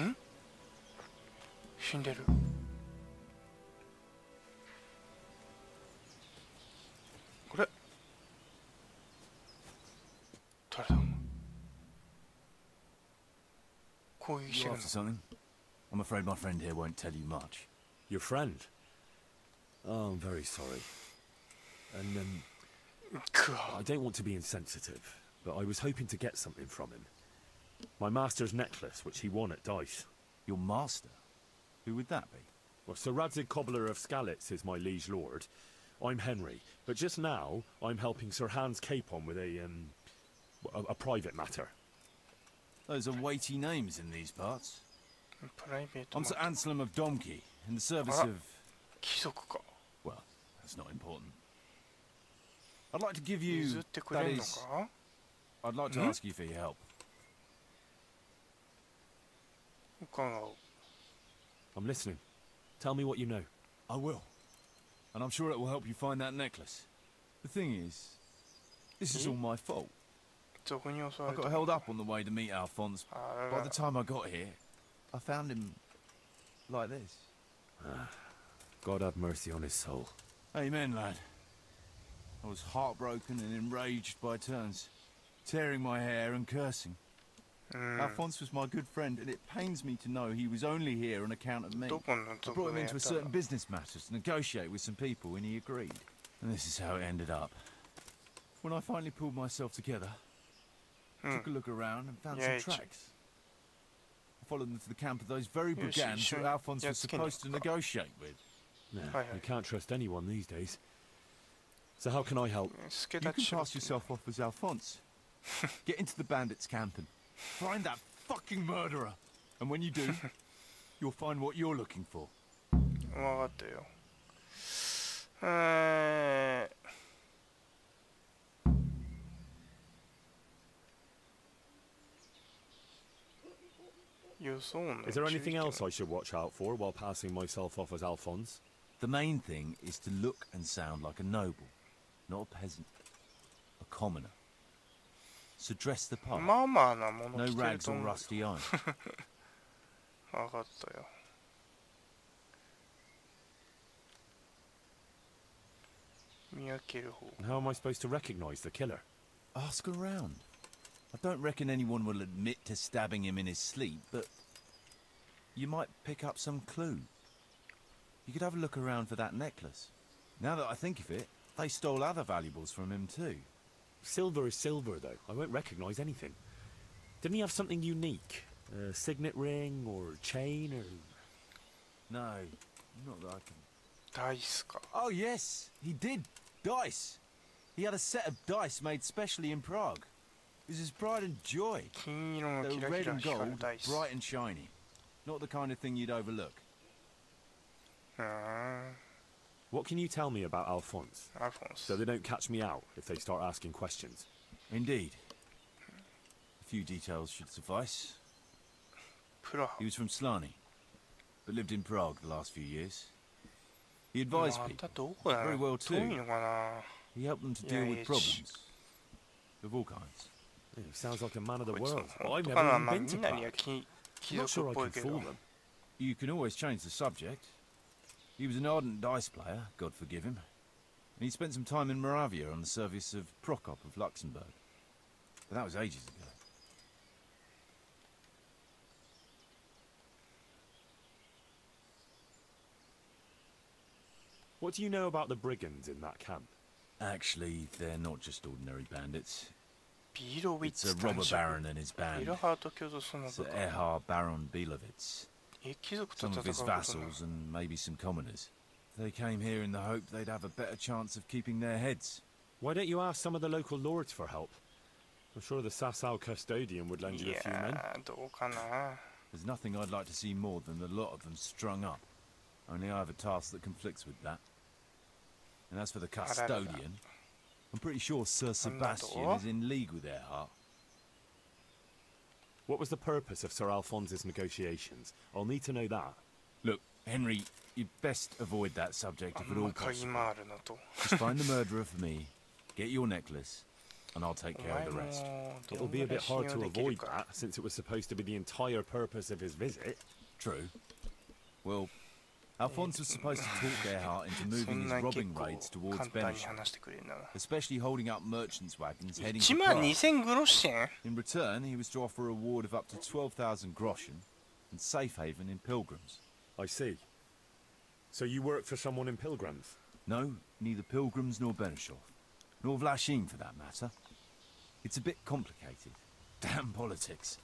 ん？死んでる。これ誰だ？攻撃してるの？ something? I'm afraid my friend here won't tell you much. Your friend? Oh, I'm very sorry. And I don't want to be insensitive, but I was hoping to get something from him. My master's necklace, which he won at dice. Your master? Who would that be? Well, Sir Radzig Cobbler of Skalitz is my liege lord. I'm Henry, but just now I'm helping Sir Hans Capon with a private matter. Those are weighty names in these parts. プライベート I'm マ Sir ン Anselm of Domkey, in the service of... 貴族か。 Well, that's not important. I'd like to give you... 譲ってく That れんの is... か？ I'd like to ask you for your help. 伺う。 I'm listening. Tell me what you know. I will. And I'm sure it will help you find that necklace. The thing is, this is all my fault. 賊に襲わ I れ got た。 held up on the way to meet Alphonse. あ By ら the ら。 time I got here, I found him like this. God have mercy on his soul. Amen, lad. I was heartbroken and enraged by turns, tearing my hair and cursing. Alphonse was my good friend, and it pains me to know he was only here on account of me. どこの I 賊 brought him がやっ into a たの？ certain business matter to negotiate with some people, and he agreed. And this is how it ended up. When I finally pulled myself together, I took a look around and found some Yeah, tracks. I followed them to the camp of those very Yeah, brigands sure. who Alphonse Yeah, was skin supposed to it. negotiate with. No, Aye, aye. you can't trust anyone these days. So how can I help? 助 You 立 can ちしろ pass yourself off as Alphonse. Get into the bandits' camp and find that fucking murderer. And when you do, you'll find what you're looking for. 分かったよ。予想の Is there anything 注意 else I should watch out for while passing myself off as Alphonse? The main thing is to look and sound like a noble, not a peasant, a commoner. So dress the 点 part. まあまあなもの No 着てる rags と or 思うよ。 rusty iron. 分かったよ。見分ける方。 And how am I supposed to recognize the killer? Ask around. I don't reckon anyone will admit to stabbing him in his sleep, but you might pick up some clue. You could have a look around for that necklace. Now that I think of it, they stole other valuables from him too. Silver is silver, though. I won't recognize anything. Didn't he have something unique? A signet ring or a chain or... No, not that I can... ダイスか。 Oh yes, he did. Dice. He had a set of dice made specially in Prague. It was his pride and joy. 金色の They キ were ラ red キラ and 光る gold, ダイス。 bright and shiny. Not the kind of thing you'd overlook. うーん。 What can you tell me about Alphonse? アルフォンス。 So they don't catch me out if they start asking questions. Indeed. A few details should suffice. プラハ He。was from Slani, but lived in Prague the last few years. He advised ま people. たどこだ Very ろ well う。遠いのかな。 He helped them to Yeah, deal with it's- problems. Of all kinds. He sounds like a man of the こいつ world. の But 本 I've 当 never かな。 even まあ been み to んなには Prague. 貴 I'm not 族 sure っ I ぽ can いけ fool ど。 them. You can always change the subject. He was an ardent dice player, God forgive him. And he spent some time in Moravia on the service of Prokop of Luxembourg. But that was ages ago. What do you know about the brigands in that camp? Actually, they're not just ordinary bandits. ビーロウィッ It's ツ a 男 robber 爵。 baron and his ビ band. ルハート共同その Sir 部下。 Erhard Baron Bielowitz. 貴族と Some 戦 of う his ことなの。 vassals and maybe some commoners. They came here in the hope they'd have a better chance of keeping their heads. Why don't you ask some of the local lords for help? I'm sure the Sasau custodian would lend い you a few men. やー、どうかな。 There's nothing I'd like to see more than the lot of them strung up. Only I have a task that conflicts with that. And as for the custodian, I'm pretty sure Sir Sebastian is in league with Erhard. What was the purpose of Sir Alphonse's negotiations? I'll need to know that. Look, Henry, you'd best avoid that subject あ if ん at ま all 嗅ぎ possible. 回るのと。 Just find the murderer for me, get your necklace, and I'll take お care 前 of the rest. もど It'll ん be a ぐらい bit 信 hard 用 to できる avoid か。 that, since it was supposed to be the entire purpose of his visit. True. Well, Alphonse was supposed to talk Earhart into そ moving ん his な結 robbing 構 raids towards 簡単に Benisham, 話してくれるんだな。 especially holding up merchants' wagons heading 1 to 万 Prague. 2000グロシェン In return, he was to offer a reward of up to 12,000 groschen and safe haven in Pilgrims. I see. So you work for someone in Pilgrims? No, neither Pilgrims nor Benishov, nor Vlachim for that matter. It's a bit complicated. Damn politics.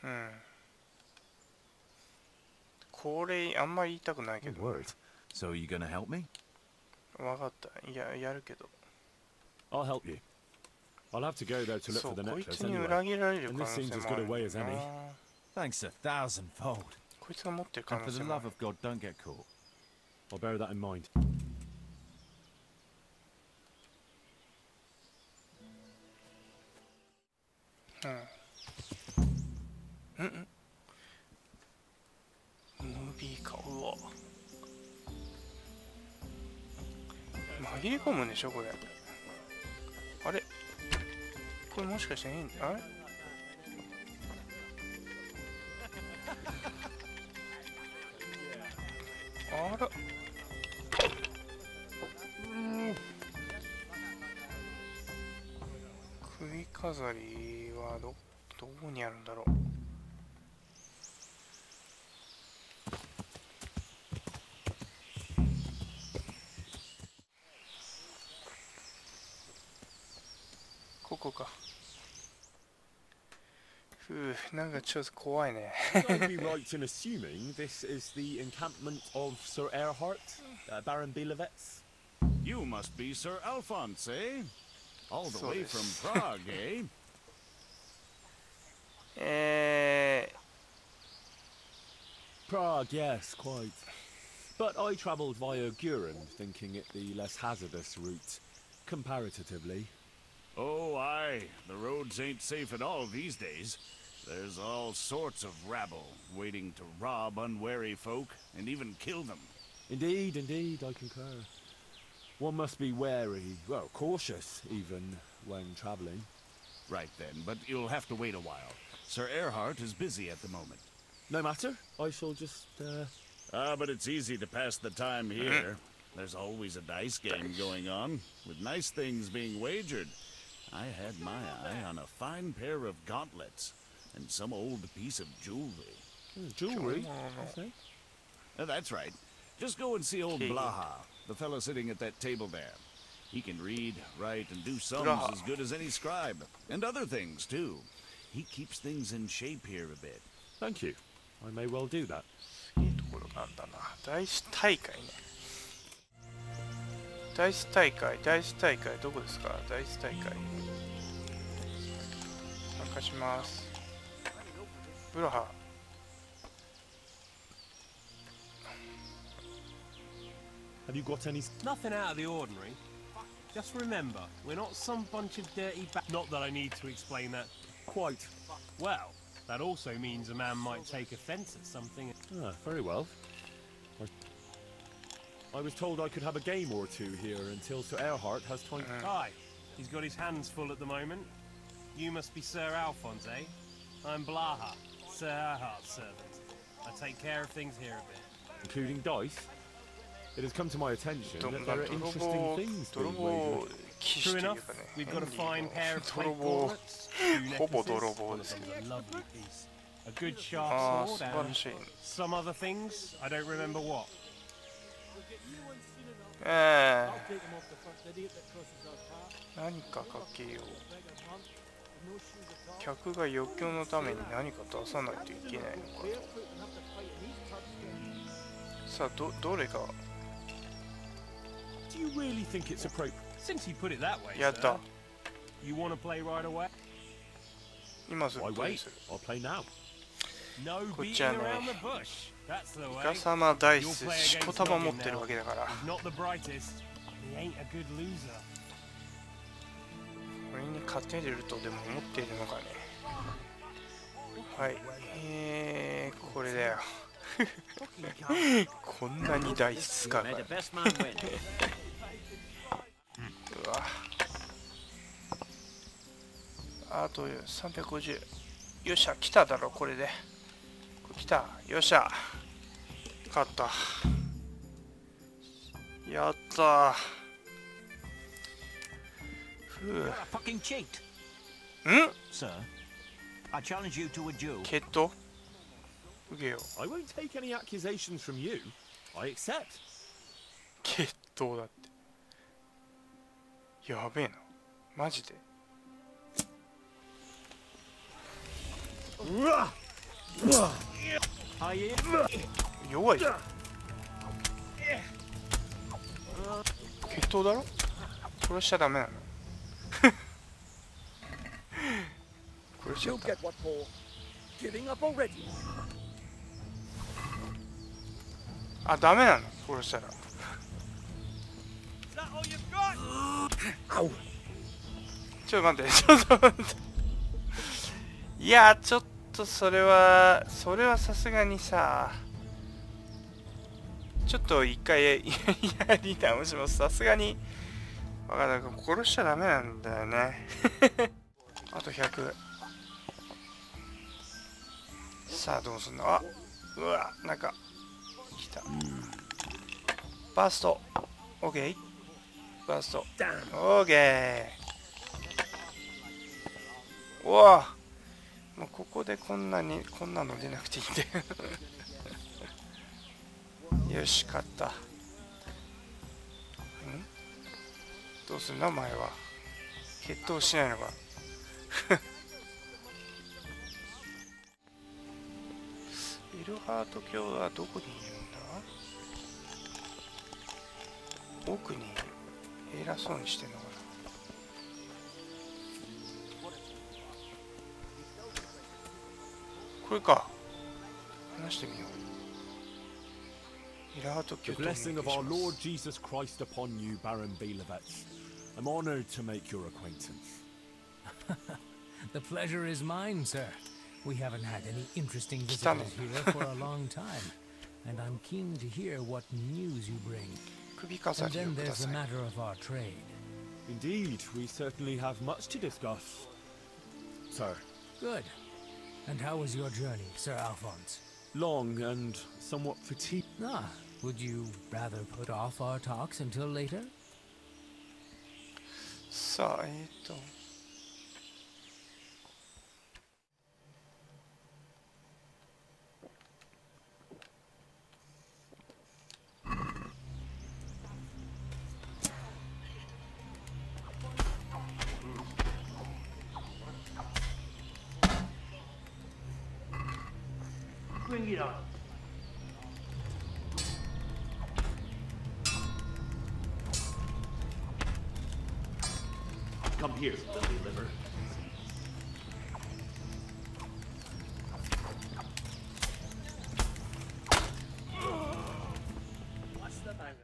うん。これあんまり言いたくないけ Good ど。 word. So are you gonna help me? わかった。いや、やるけど。 I'll help you. I'll have to go though to look そ for う、 the こい necklace つに anyway. 裏切られる And 可 this 能 seems 性 as もあ good る a ん way だ as な。 any. Thanks 1,000-fold. こいつが持ってる可 And 能 for the 性もあ love る。 of God, don't get caught. I'll bear that in mind. うん。うん。ムービーか、うわ。紛れ込むんでしょ、これ。あれこれもしかしていいんだ。あれあら。首飾りはどこにあるんだろう。ここか。ふう、なんかちょっと怖いね。I'd be right in assuming this is the encampment of Sir Earhart, Baron Bielewitz. You must be Sir Alphonse, eh? All the So way this- from Prague, eh? Prague, yes, quite. But I travelled via Guren, thinking it the less hazardous route, comparatively. Oh, aye. The roads ain't safe at all these days. There's all sorts of rabble waiting to rob unwary folk and even kill them. Indeed, indeed, I concur. One must be wary, well, cautious even, when travelling. Right then, but you'll have to wait a while. Sir Earhart is busy at the moment. No matter, I shall just, Ah, but it's easy to pass the time here. There's always a dice game going on, with nice things being wagered. I had my eye on a fine pair of gauntlets, and some old piece of jewelry. jewellery, I say? That's right. Just go and see old Okay. Blaha, the fellow sitting at that table there. He can read, write, and do sums Blaha. as good as any scribe, and other things, too. He keeps things in shape here a bit. Thank you. I may well do that. いいところがあんだな。ダイス大会ね。ダイス大会、どこですか？ダイス大会。参加します。ブラハ。Have you got any... Nothing out of the ordinary. Just remember, we're not some bunch of dirty Not that I need to explain that. Quite. Well, that also means a man might take offence at something. Ah, very well. I was told I could have a game or two here until Sir Earhart has time... Aye, he's got his hands full at the moment. You must be Sir Alphonse, eh? I'm Blaha, Sir Earhart's servant. I take care of things here a bit. including dice. It has come to my attention ど that まあ there are 泥 interesting 棒 things 泥 being 棒 wagered. 騎士 True という enough, かね。 we've got a ヘン fine リー pair of 泥 plate 棒 gauntlets, two ほぼ necklaces, 泥棒 one です of け them's ど。 a lovely piece, a good ああ、 sharp 素 sword, 晴ら and しい。 some other things. I don't remember what. 何かかけよう。客が余興のために何か出さないといけないのかと。さあ、どれが Do you really think it's appropriate? Since you put it that way, やった sir,。you want to play right away? 今すぐ Why プレイ wait? する。 I'll play now. No Good beating job, around mate. the bush. That's the イ way. カサマダイス、しこたま持ってるわけだから。 He's not the brightest, and he ain't a good loser. これに勝てるとでも思っているのかね。はい。これだよ。こんなに大質か。うわ。あと350。よっしゃ、来ただろ、これで。来た。よっしゃ。勝った。やったー。ふう。決闘受けよう。I won't take any accusations from you. I accept. 決闘だって。やべえな。マジで。うわっ。弱いじゃん。決闘だろ。殺しちゃダメなの。殺しちゃった。あ、ダメなの。殺したら。ちょっと待って、ちょっと待って。いや、ちょっとそれはさすがにさ、ちょっと一回やり直します。さすがに分かんない。殺しちゃダメなんだよね。あと100。さあどうすんの。あ、うわ、なんか来た。バースト OK。 バースト OK。 おお、もうここでこんなの出なくていいんで。よし、勝った。どうする名前は。決闘しないのか。イルハート教はどこにいるんだ。奥にいる。偉そうにしてんのかな。これか。話してみよう。イルハート教 The blessing of our Lord Jesus Christ upon you, Baron Belevets. I'm honored to make your acquaintance. The pleasure is mine, sir. We haven't had any interesting visitors here for a long time, and I'm keen to hear what news you bring. And then there's the matter of our trade. Indeed, we certainly have much to discuss, sir. Good. And how was your journey, Sir Alphonse? Long and somewhat fatigued. Ah, would you rather put off our talks until later? さあ、Bring it on. Come here, lily liver. What's the time?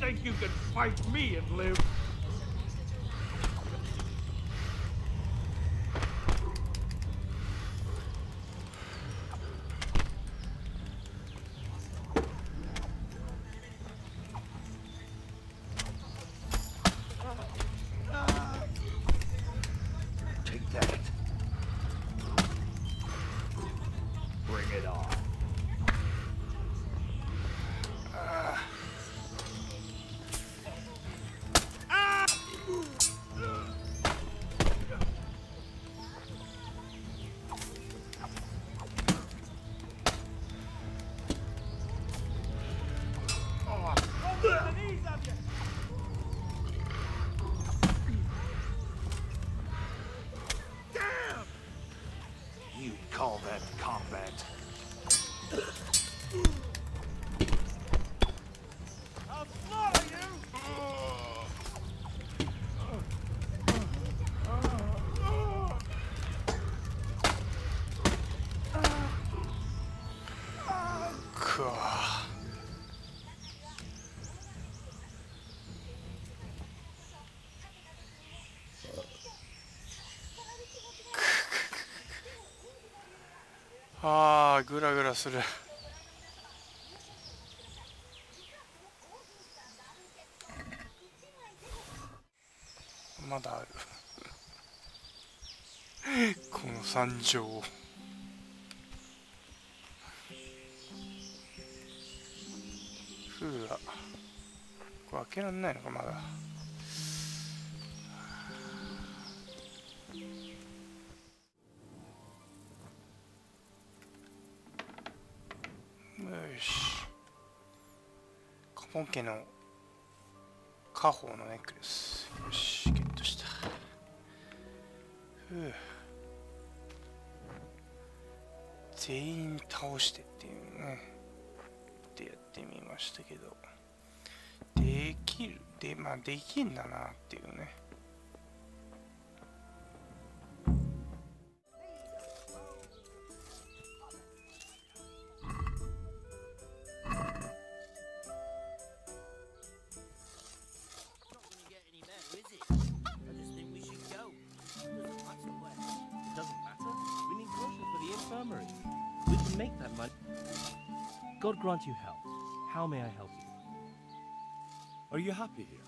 think you can fight me and live? Take that. Bring it on. You call that combat? I'll slaughter you! Ka. ああ、グラグラする。まだある。この惨状。ふうわ。これ開けられないのかまだ。よし。カポン家の家宝のネックレス。よし、ゲットした。ふう。全員倒してっていうね。でやってみましたけど。できる。まあできんだなっていうね。God grant you health. How may I help you? Are you happy here?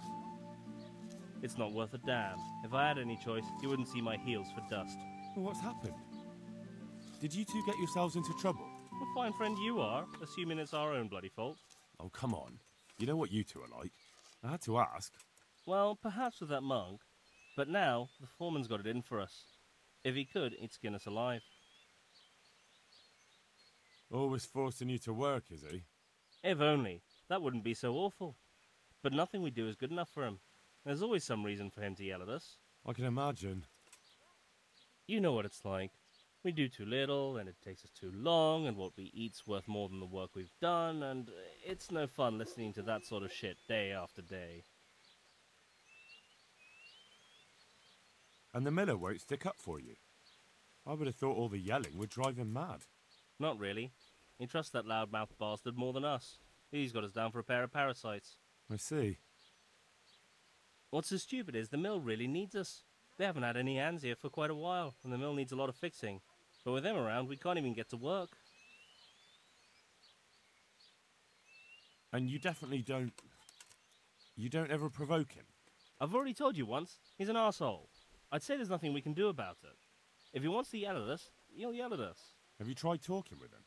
It's not worth a damn. If I had any choice, you wouldn't see my heels for dust. Well, what's happened? Did you two get yourselves into trouble? A fine friend you are, assuming it's our own bloody fault. Oh, come on. You know what you two are like. I had to ask. Well, perhaps with that monk. But now, the foreman's got it in for us. If he could, he'd skin us alive. Always forcing you to work, is he? If only. That wouldn't be so awful. But nothing we do is good enough for him. There's always some reason for him to yell at us. I can imagine. You know what it's like. We do too little, and it takes us too long, and what we eat's worth more than the work we've done, and it's no fun listening to that sort of shit day after day. And the miller won't stick up for you. I would have thought all the yelling would drive him mad. Not really. He trusts that loudmouth bastard more than us. He's got us down for a pair of parasites. I see. What's so stupid is the mill really needs us. They haven't had any hands here for quite a while, and the mill needs a lot of fixing. But with them around, we can't even get to work. And you definitely don't... You don't ever provoke him? I've already told you once, he's an arsehole. I'd say there's nothing we can do about it. If he wants to yell at us, he'll yell at us. Have you tried talking with him?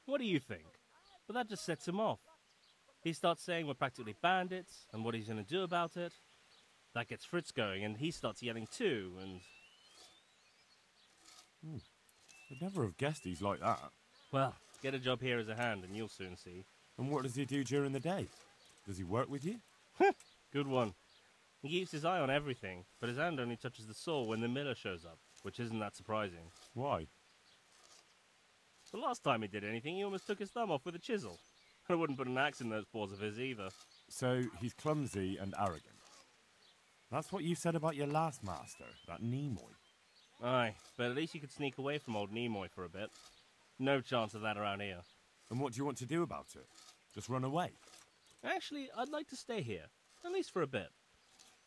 What do you think? But that just sets him off. He starts saying we're practically bandits, and what he's going to do about it. That gets Fritz going, and he starts yelling too, and... I'd never have guessed he's like that. Well, get a job here as a hand, and you'll soon see. And what does he do during the day? Does he work with you? Good one. He keeps his eye on everything, but his hand only touches the saw when the miller shows up, which isn't that surprising. Why? The last time he did anything, he almost took his thumb off with a chisel. I wouldn't put an axe in those paws of his either. So he's clumsy and arrogant. That's what you said about your last master, that Nimoy. Aye, but at least you could sneak away from old Nimoy for a bit. No chance of that around here. And what do you want to do about it? Just run away? Actually, I'd like to stay here, at least for a bit.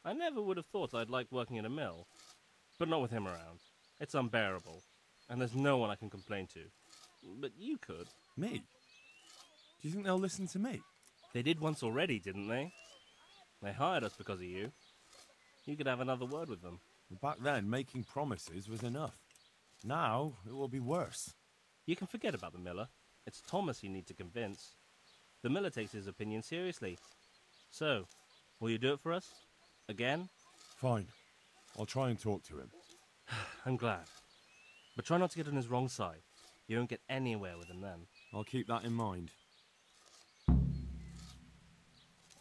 I never would have thought I'd like working in a mill, but not with him around. It's unbearable, and there's no one I can complain to. But you could. Me? Do you think they'll listen to me? They did once already, didn't they? They hired us because of you. You could have another word with them. Back then, making promises was enough. Now, it will be worse. You can forget about the miller. It's Thomas you need to convince. The miller takes his opinion seriously. So, will you do it for us? Again? Fine. I'll try and talk to him. I'm glad. But try not to get on his wrong side. You won't get anywhere with him then. I'll keep that in mind.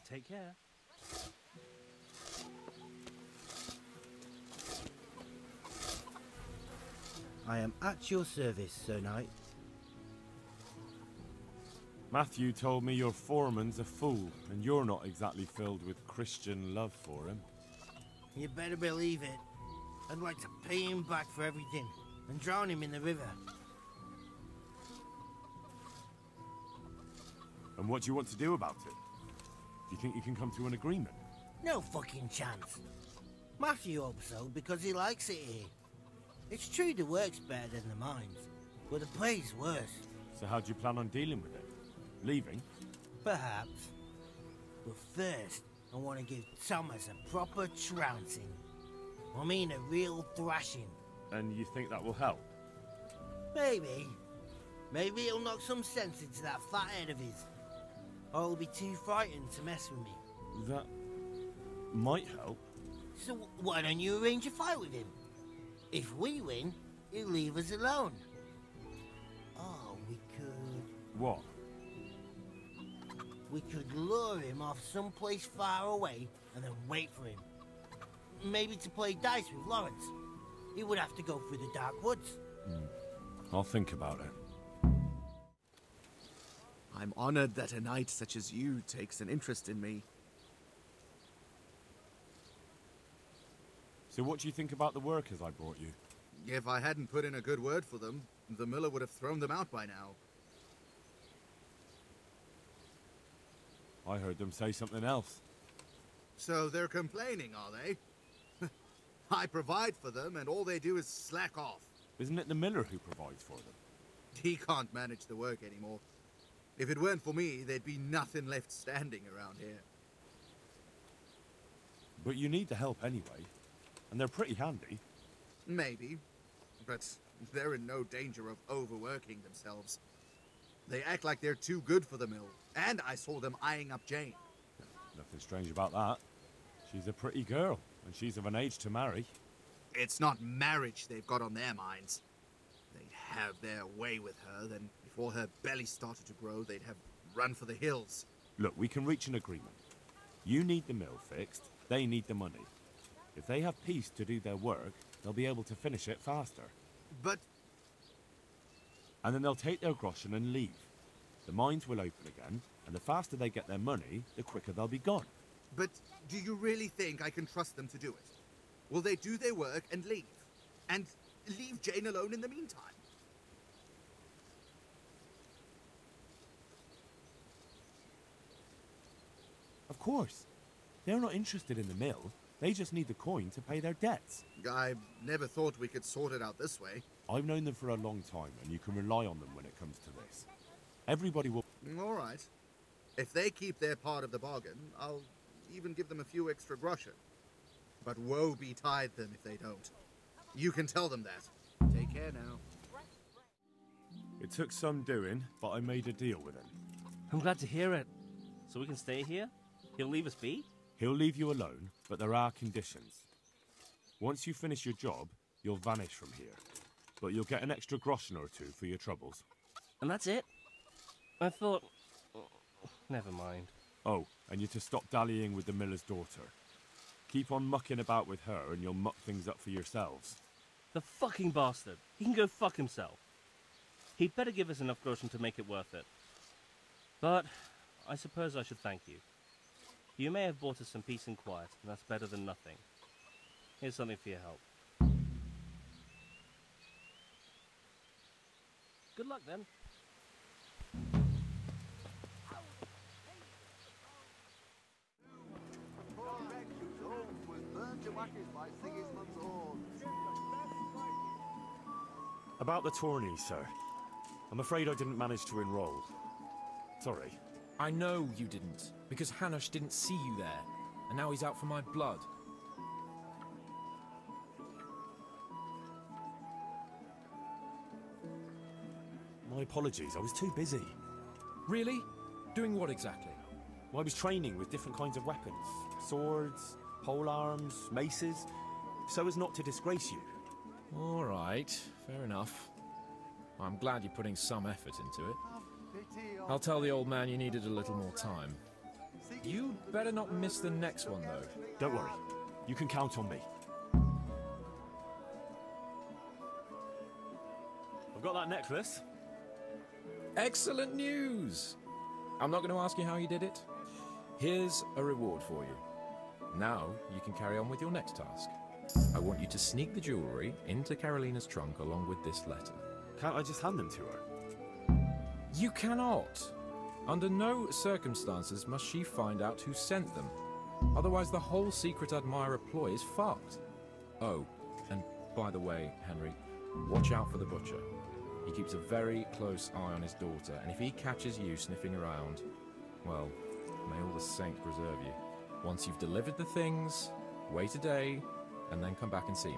Take care. I am at your service, Sir Knight. Matthew told me your foreman's a fool, and you're not exactly filled with Christian love for him. You better believe it. I'd like to pay him back for everything, and drown him in the river. And what do you want to do about it? Do you think you can come to an agreement? No fucking chance. Matthew hopes so because he likes it here. It's true the work's better than the mines, but the pay's worse. So how do you plan on dealing with it? Leaving? Perhaps. But first, I want to give Thomas a proper trouncing. I mean a real thrashing. And you think that will help? Maybe. Maybe it'll knock some sense into that fat head of his. Or he'll be too frightened to mess with me. That might help. So why don't you arrange a fight with him? If we win, he'll leave us alone. Oh, we could... What? We could lure him off someplace far away and then wait for him. Maybe to play dice with Lawrence. He would have to go through the dark woods. I'll think about it. I'm honored that a knight such as you takes an interest in me. So what do you think about the workers I brought you? If I hadn't put in a good word for them, the miller would have thrown them out by now. I heard them say something else. So they're complaining, are they? I provide for them, and all they do is slack off. Isn't it the miller who provides for them? He can't manage the work anymore. If it weren't for me, there'd be nothing left standing around here. But you need the help anyway, and they're pretty handy. Maybe, but they're in no danger of overworking themselves. They act like they're too good for the mill, and I saw them eyeing up Jane. Nothing strange about that. She's a pretty girl, and she's of an age to marry. It's not marriage they've got on their minds. They'd have their way with her, then before her belly started to grow, they'd have run for the hills. Look, we can reach an agreement. You need the mill fixed, they need the money. If they have peace to do their work, they'll be able to finish it faster. But... And then they'll take their groschen and leave. The mines will open again, and the faster they get their money, the quicker they'll be gone. But do you really think I can trust them to do it? Will they do their work and leave? And leave Jane alone in the meantime? Of course. They're not interested in the mill. They just need the coin to pay their debts. I never thought we could sort it out this way. I've known them for a long time, and you can rely on them when it comes to this. Everybody will... All right. If they keep their part of the bargain, I'll even give them a few extra groschen. But woe betide them if they don't. You can tell them that. Take care now. It took some doing, but I made a deal with him. I'm glad to hear it. So we can stay here? He'll leave us be? He'll leave you alone, but there are conditions. Once you finish your job, you'll vanish from here. But you'll get an extra groschen or two for your troubles. And that's it? I thought... Never mind. Oh, and you're to stop dallying with the miller's daughter. Keep on mucking about with her and you'll muck things up for yourselves. The fucking bastard. He can go fuck himself. He'd better give us enough groschen to make it worth it. But I suppose I should thank you. You may have bought us some peace and quiet, and that's better than nothing. Here's something for your help. Good luck then. About the tourney, sir. I'm afraid I didn't manage to enroll. Sorry. I know you didn't, because Hanush didn't see you there, and now he's out for my blood. My apologies, I was too busy. Really? Doing what exactly? Well, I was training with different kinds of weapons. Swords, polearms, maces, so as not to disgrace you. All right, fair enough. I'm glad you're putting some effort into it. I'll tell the old man you needed a little more time. You better not miss the next one, though. Don't worry. You can count on me. I've got that necklace. Excellent news! I'm not going to ask you how you did it. Here's a reward for you. Now you can carry on with your next task. I want you to sneak the jewellery into Carolina's trunk along with this letter. Can't I just hand them to her? You cannot! Under no circumstances must she find out who sent them. Otherwise the whole secret admirer ploy is fucked. Oh, and by the way, Henry, watch out for the butcher. He keeps a very close eye on his daughter, and if he catches you sniffing around, well, may all the saints preserve you. Once you've delivered the things, wait a day, and then come back and see me.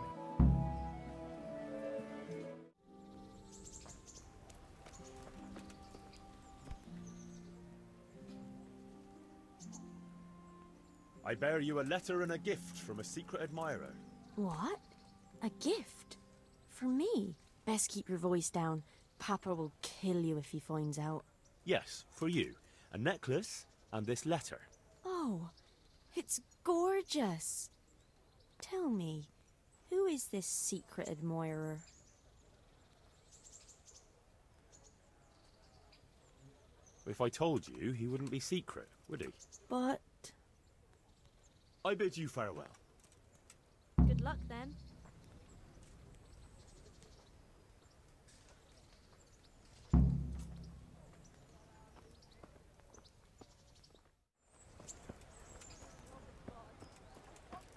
I bear you a letter and a gift from a secret admirer. What? A gift? For me? Best keep your voice down. Papa will kill you if he finds out. Yes, for you. A necklace and this letter. Oh, it's gorgeous. Tell me, who is this secret admirer? If I told you, he wouldn't be secret, would he? But... I bid you farewell. Good luck, then.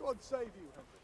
God save you, Henry.